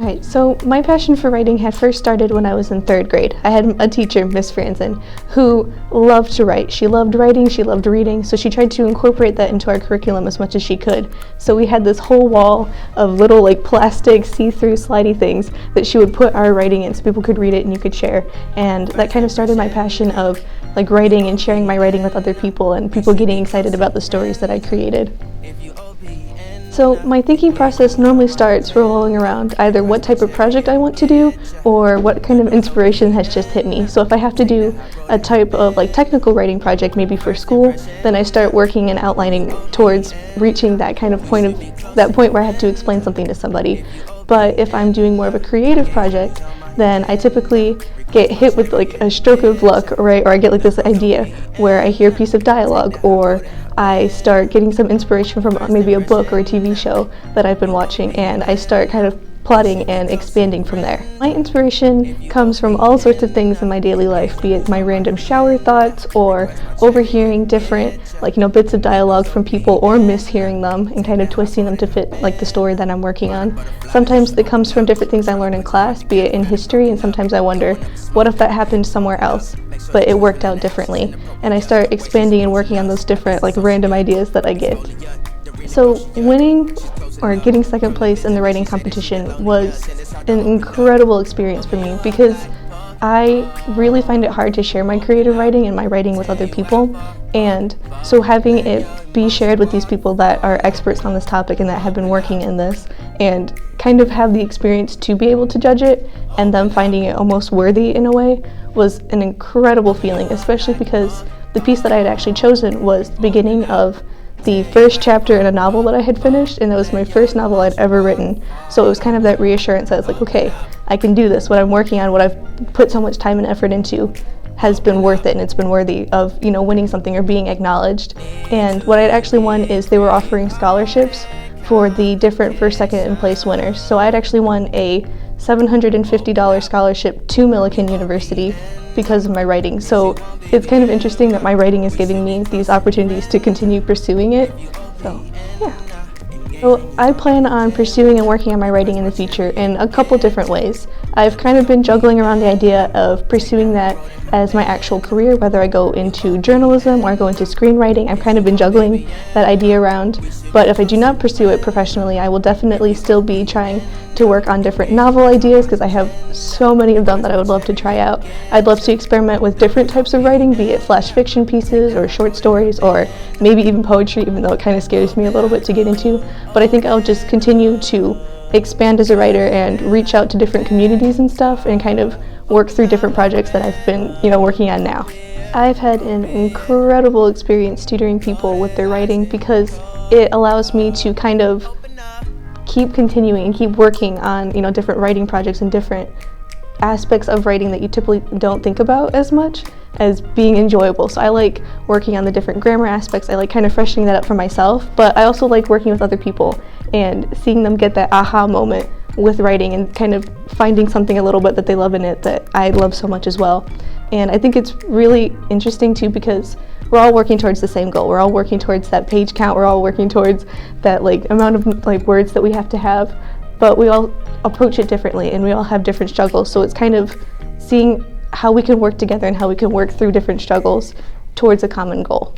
Right, so my passion for writing had first started when I was in 3rd grade. I had a teacher, Miss Franzen, who loved to write. She loved writing, she loved reading, so she tried to incorporate that into our curriculum as much as she could. So we had this whole wall of little plastic see-through slidey things that she would put our writing in so people could read it and you could share. And that kind of started my passion of writing and sharing my writing with other people and people getting excited about the stories that I created. So my thinking process normally starts revolving around either what type of project I want to do or what kind of inspiration has just hit me. So if I have to do a type of technical writing project, maybe for school, then I start working and outlining towards reaching that kind of point where I have to explain something to somebody. But if I'm doing more of a creative project, then I typically get hit with a stroke of luck, right? Or I get this idea where I hear a piece of dialogue, or I start getting some inspiration from maybe a book or a TV show that I've been watching, and I start kind of plotting and expanding from there. My inspiration comes from all sorts of things in my daily life, be it my random shower thoughts or overhearing different bits of dialogue from people or mishearing them and kind of twisting them to fit the story that I'm working on. Sometimes it comes from different things I learn in class, be it in history, and sometimes I wonder, what if that happened somewhere else, but it worked out differently? And I start expanding and working on those different random ideas that I get. So winning or getting 2nd place in the writing competition was an incredible experience for me because I really find it hard to share my creative writing and my writing with other people, and so having it be shared with these people that are experts on this topic and that have been working in this and kind of have the experience to be able to judge it and them finding it almost worthy in a way was an incredible feeling, especially because the piece that I had actually chosen was the beginning of the first chapter in a novel that I had finished, and it was my first novel I'd ever written. So it was kind of that reassurance that it's okay, I can do this. What I'm working on, what I've put so much time and effort into has been worth it, and it's been worthy of winning something or being acknowledged. And what I'd actually won is they were offering scholarships for the different 1st, 2nd, and place winners. So I had actually won a $750 scholarship to Millikan University because of my writing. So it's kind of interesting that my writing is giving me these opportunities to continue pursuing it. So yeah. So I plan on pursuing and working on my writing in the future in a couple different ways. I've kind of been juggling around the idea of pursuing that as my actual career, whether I go into journalism or I go into screenwriting. I've kind of been juggling that idea around, but if I do not pursue it professionally, I will definitely still be trying to work on different novel ideas because I have so many of them that I would love to try out. I'd love to experiment with different types of writing, be it flash fiction pieces or short stories or maybe even poetry, even though it kind of scares me a little bit to get into. But I think I'll just continue to expand as a writer and reach out to different communities and stuff and kind of work through different projects that I've been, working on now. I've had an incredible experience tutoring people with their writing because it allows me to kind of keep continuing and keep working on, different writing projects and different aspects of writing that you typically don't think about as much as being enjoyable. So I like working on the different grammar aspects. I like kind of freshening that up for myself, but I also like working with other people and seeing them get that aha moment with writing and kind of finding something a little bit that they love in it that I love so much as well. And I think it's really interesting too because we're all working towards the same goal. We're all working towards that page count. We're all working towards that amount of words that we have to have, but we all approach it differently and we all have different struggles. So it's kind of seeing how we can work together and how we can work through different struggles towards a common goal.